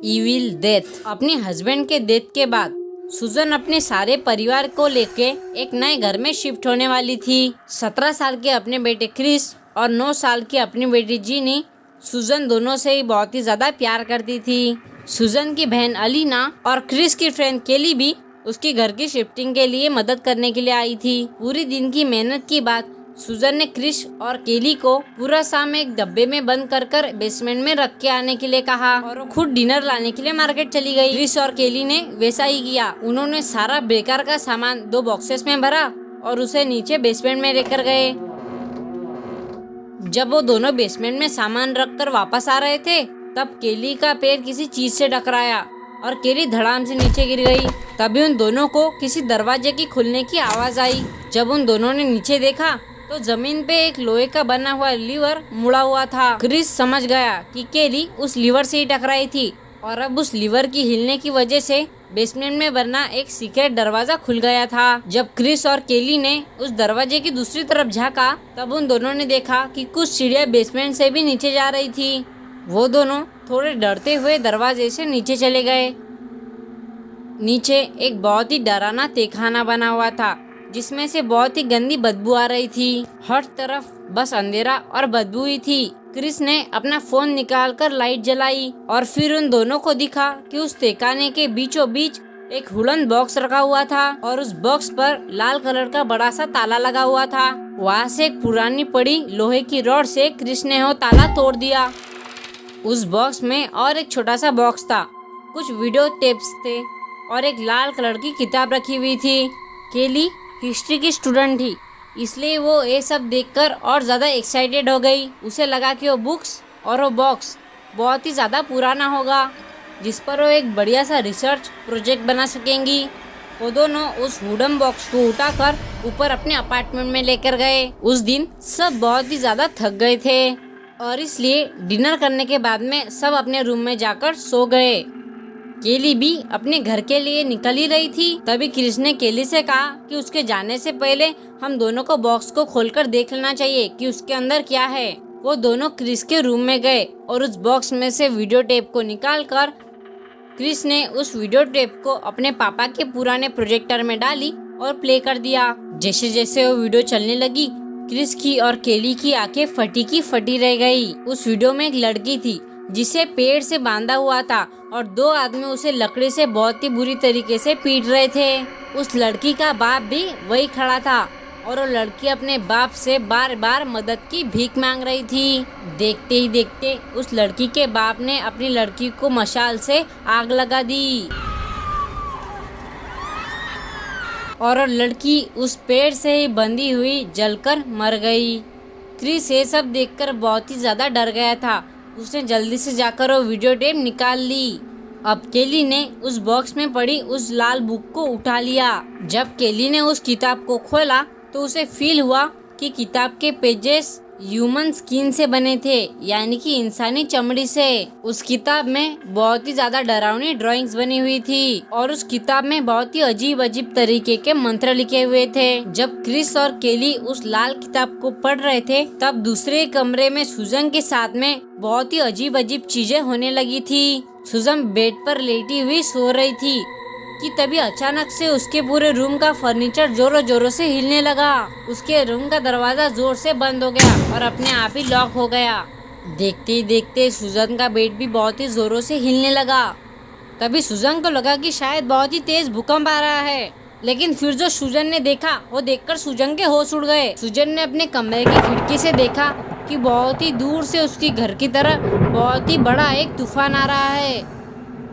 Evil death. अपने husband के death के बाद सुजन अपने सारे परिवार को लेके एक नए घर में शिफ्ट होने वाली थी। 17 साल के अपने बेटे क्रिस और 9 साल की अपनी बेटी जीनी सुजन दोनों से ही बहुत ही ज्यादा प्यार करती थी। सुजन की बहन अलीना और क्रिस की फ्रेंड केली भी उसकी घर की शिफ्टिंग के लिए मदद करने के लिए आई थी। पूरी दिन की मेहनत के बाद सुजन ने क्रिस और केली को पूरा शाम एक डब्बे में बंद कर बेसमेंट में रख के आने के लिए कहा और वो खुद डिनर लाने के लिए मार्केट चली गई। क्रिस और केली ने वैसा ही किया। उन्होंने सारा बेकार का सामान 2 बॉक्सेस में भरा और उसे नीचे बेसमेंट में लेकर गए। जब वो दोनों बेसमेंट में सामान रखकर वापस आ रहे थे तब केली का पैर किसी चीज से टकराया और केली धड़ाम से नीचे गिर गई। तभी उन दोनों को किसी दरवाजे की खुलने की आवाज आई। जब उन दोनों ने नीचे देखा तो जमीन पे एक लोहे का बना हुआ लीवर मुड़ा हुआ था। क्रिस समझ गया कि केली उस लीवर से ही टकराई थी और अब उस लीवर की हिलने की वजह से बेसमेंट में बना एक सीक्रेट दरवाजा खुल गया था। जब क्रिस और केली ने उस दरवाजे की दूसरी तरफ झांका तब उन दोनों ने देखा कि कुछ सीढ़ियां बेसमेंट से भी नीचे जा रही थी। वो दोनों थोड़े डरते हुए दरवाजे से नीचे चले गए। नीचे एक बहुत ही डरावना तहखाना बना हुआ था जिसमें से बहुत ही गंदी बदबू आ रही थी। हर तरफ बस अंधेरा और बदबू ही थी। क्रिस ने अपना फोन निकालकर लाइट जलाई और फिर उन दोनों को दिखा कि उस तहखाने के बीचों बीच एक वुडन बॉक्स रखा हुआ था और उस बॉक्स पर लाल कलर का बड़ा सा ताला लगा हुआ था। वहाँ से एक पुरानी पड़ी लोहे की रॉड से क्रिस ने वो ताला तोड़ दिया। उस बॉक्स में और एक छोटा सा बॉक्स था, कुछ वीडियो टेप्स थे और एक लाल कलर की किताब रखी हुई थी। केली हिस्ट्री की स्टूडेंट थी इसलिए वो ये सब देखकर और ज़्यादा एक्साइटेड हो गई। उसे लगा कि वो बुक्स और वो बॉक्स बहुत ही ज़्यादा पुराना होगा जिस पर वो एक बढ़िया सा रिसर्च प्रोजेक्ट बना सकेंगी। वो दोनों उस वुडन बॉक्स को उठाकर ऊपर अपने अपार्टमेंट में लेकर गए। उस दिन सब बहुत ही ज़्यादा थक गए थे और इसलिए डिनर करने के बाद में सब अपने रूम में जाकर सो गए। केली भी अपने घर के लिए निकल ही रही थी तभी क्रिस ने केली से कहा कि उसके जाने से पहले हम दोनों को बॉक्स को खोलकर देख लेना चाहिए कि उसके अंदर क्या है। वो दोनों क्रिस के रूम में गए और उस बॉक्स में से वीडियो टेप को निकालकर क्रिस ने उस वीडियो टेप को अपने पापा के पुराने प्रोजेक्टर में डाली और प्ले कर दिया। जैसे जैसे वो वीडियो चलने लगी क्रिस की और केली की आंखें फटी की फटी रह गई। उस वीडियो में एक लड़की थी जिसे पेड़ से बांधा हुआ था और 2 आदमी उसे लकड़ी से बहुत ही बुरी तरीके से पीट रहे थे। उस लड़की का बाप भी वही खड़ा था और वो लड़की अपने बाप से बार बार मदद की भीख मांग रही थी। देखते ही देखते उस लड़की के बाप ने अपनी लड़की को मशाल से आग लगा दी और वो लड़की उस पेड़ से ही बंधी हुई जलकर मर गई। क्रिस ये सब देखकर बहुत ही ज्यादा डर गया था। उसने जल्दी से जाकर वो वीडियो टेप निकाल ली। अब केली ने उस बॉक्स में पड़ी उस लाल बुक को उठा लिया। जब केली ने उस किताब को खोला तो उसे फील हुआ कि किताब के पेजेस ह्यूमन स्किन से बने थे, यानी कि इंसानी चमड़ी से। उस किताब में बहुत ही ज्यादा डरावनी ड्राइंग्स बनी हुई थी और उस किताब में बहुत ही अजीब अजीब तरीके के मंत्र लिखे हुए थे। जब क्रिस और केली उस लाल किताब को पढ़ रहे थे तब दूसरे कमरे में सुजन के साथ में बहुत ही अजीब अजीब चीजें होने लगी थी। सुजन बेड पर लेटी हुई सो रही थी कि तभी अचानक से उसके पूरे रूम का फर्नीचर जोरों जोरों से हिलने लगा। उसके रूम का दरवाजा जोर से बंद हो गया और अपने आप ही लॉक हो गया। देखते ही देखते सुजन का बेड भी बहुत ही जोरों से हिलने लगा। तभी सुजन को लगा कि शायद बहुत ही तेज भूकंप आ रहा है, लेकिन फिर जो सुजन ने देखा वो देखकर सुजन के होश उड़ गए। सुजन ने अपने कमरे की खिड़की से देखा कि बहुत ही दूर से उसकी घर की तरफ बहुत ही बड़ा एक तूफान आ रहा है।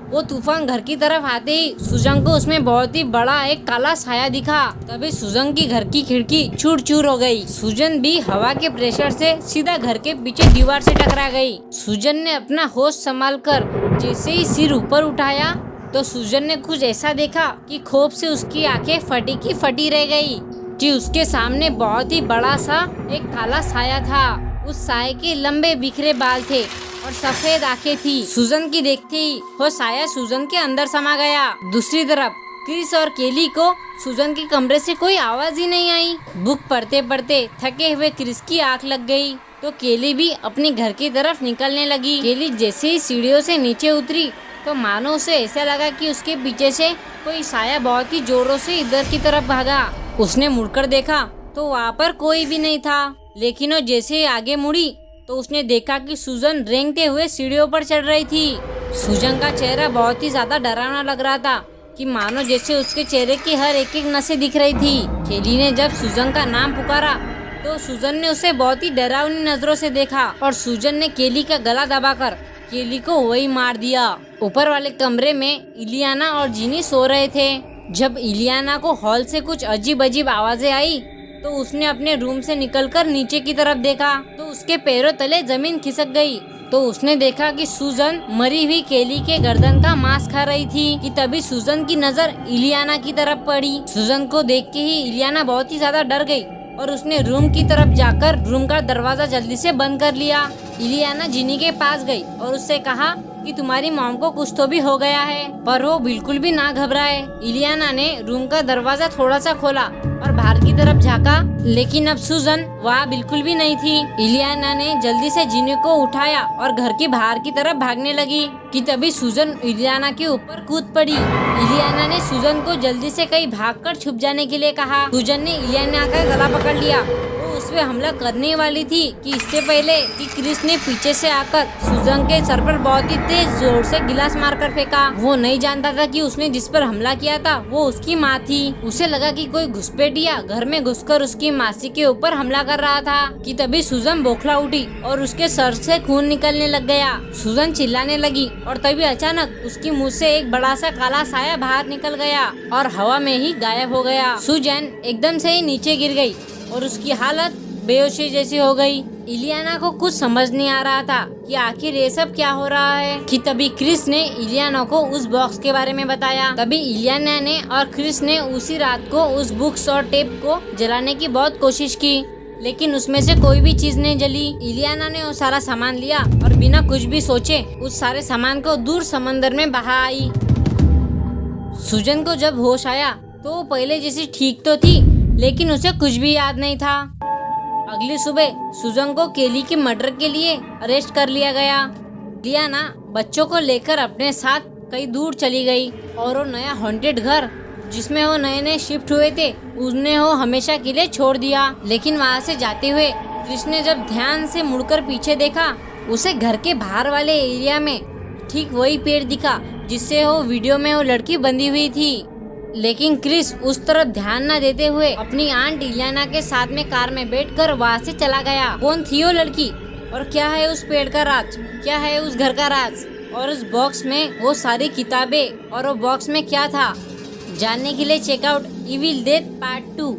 वो तूफान घर की तरफ आते ही सुजन को उसमें बहुत ही बड़ा एक काला साया दिखा। तभी सुजन की घर की खिड़की चूर चूर हो गई। सुजन भी हवा के प्रेशर से सीधा घर के पीछे दीवार से टकरा गई। सुजन ने अपना होश संभालकर जैसे ही सिर ऊपर उठाया तो सुजन ने कुछ ऐसा देखा कि खौफ से उसकी आंखें फटी की फटी रह गई कि उसके सामने बहुत ही बड़ा सा एक काला साया था। उस साये के लंबे बिखरे बाल थे और सफेद आंखें थी। सुजन की देखते ही वो साया सुजन के अंदर समा गया। दूसरी तरफ क्रिस और केली को सुजन के कमरे से कोई आवाज ही नहीं आई। बुक पढ़ते पढ़ते थके हुए क्रिस की आंख लग गई तो केली भी अपने घर की तरफ निकलने लगी। केली जैसे ही सीढ़ियों से नीचे उतरी तो मानो उसे ऐसा लगा कि उसके पीछे से कोई साया बहुत ही जोरों से इधर की तरफ भागा। उसने मुड़कर देखा तो वहाँ पर कोई भी नहीं था, लेकिन वो जैसे ही आगे मुड़ी तो उसने देखा कि सूजन रेंगते हुए सीढ़ियों पर चढ़ रही थी। सूजन का चेहरा बहुत ही ज्यादा डरावना लग रहा था कि मानो जैसे उसके चेहरे की हर एक एक नसें दिख रही थी। केली ने जब सूजन का नाम पुकारा तो सूजन ने उसे बहुत ही डरावनी नजरों से देखा और सूजन ने केली का गला दबाकर केली को वही मार दिया। ऊपर वाले कमरे में इलियाना और जिनी सो रहे थे। जब इलियाना को हॉल से कुछ अजीब अजीब आवाजें आई तो उसने अपने रूम से निकलकर नीचे की तरफ देखा तो उसके पैरों तले जमीन खिसक गई। तो उसने देखा कि सूजन मरी हुई केली के गर्दन का मांस खा रही थी कि तभी सूजन की नजर इलियाना की तरफ पड़ी। सूजन को देख के ही इलियाना बहुत ही ज्यादा डर गई और उसने रूम की तरफ जाकर रूम का दरवाजा जल्दी से बंद कर लिया। इलियाना जिनी के पास गई और उससे कहा कि तुम्हारी मॉम को कुछ तो भी हो गया है, पर वो बिल्कुल भी ना घबराए। इलियाना ने रूम का दरवाजा थोड़ा सा खोला और बाहर की तरफ झाँका, लेकिन अब सूजन वहाँ बिल्कुल भी नहीं थी। इलियाना ने जल्दी से जिनी को उठाया और घर के बाहर की तरफ भागने लगी कि तभी सूजन इलियाना के ऊपर कूद पड़ी। इलियाना ने सूजन को जल्दी से कहीं भागकर छुप जाने के लिए कहा। सूजन ने इलियाना का गला पकड़ लिया। वो उस पे हमला करने वाली थी कि इससे पहले कि क्रिस ने पीछे से आकर सूजन के सर पर बहुत ही तेज जोर से गिलास मारकर फेंका। वो नहीं जानता था कि उसने जिस पर हमला किया था वो उसकी माँ थी। उसे लगा कि कोई घुसपैठिया घर में घुसकर उसकी मासी के ऊपर हमला कर रहा था कि तभी सूजन बौखला उठी और उसके सर से खून निकलने लग गया। सूजन चिल्लाने लगी और तभी अचानक उसकी मुंह से एक बड़ा सा काला साया बाहर निकल गया और हवा में ही गायब हो गया। सूजन एकदम से ही नीचे गिर गई और उसकी हालत बेहोशी जैसी हो गई। इलियाना को कुछ समझ नहीं आ रहा था कि आखिर ये सब क्या हो रहा है कि तभी क्रिस ने इलियाना को उस बॉक्स के बारे में बताया। तभी इलियाना ने और क्रिस ने उसी रात को उस बुक्स और टेप को जलाने की बहुत कोशिश की, लेकिन उसमें से कोई भी चीज नहीं जली। इलियाना ने वो सारा सामान लिया और बिना कुछ भी सोचे उस सारे सामान को दूर समंदर में बहा आई। सूजन को जब होश आया तो वो पहले जैसी ठीक तो थी, लेकिन उसे कुछ भी याद नहीं था। अगली सुबह सूजन को केली के मर्डर के लिए अरेस्ट कर लिया गया। इलियाना बच्चों को लेकर अपने साथ कहीं दूर चली गई और वो नया हॉन्टेड घर जिसमें वो नए नए शिफ्ट हुए थे उसने वो हमेशा के लिए छोड़ दिया। लेकिन वहाँ से जाते हुए क्रिस ने जब ध्यान से मुड़कर पीछे देखा, उसे घर के बाहर वाले एरिया में ठीक वही पेड़ दिखा जिससे वो वीडियो में वो लड़की बंधी हुई थी। लेकिन क्रिस उस तरफ ध्यान न देते हुए अपनी आंट इलियाना के साथ में कार में बैठकर वहाँ से चला गया। कौन थी वो लड़की और क्या है उस पेड़ का राज, क्या है उस घर का राज और उस बॉक्स में वो सारी किताबें और वो बॉक्स में क्या था, जानने के लिए चेकआउट इविल डेथ पार्ट 2।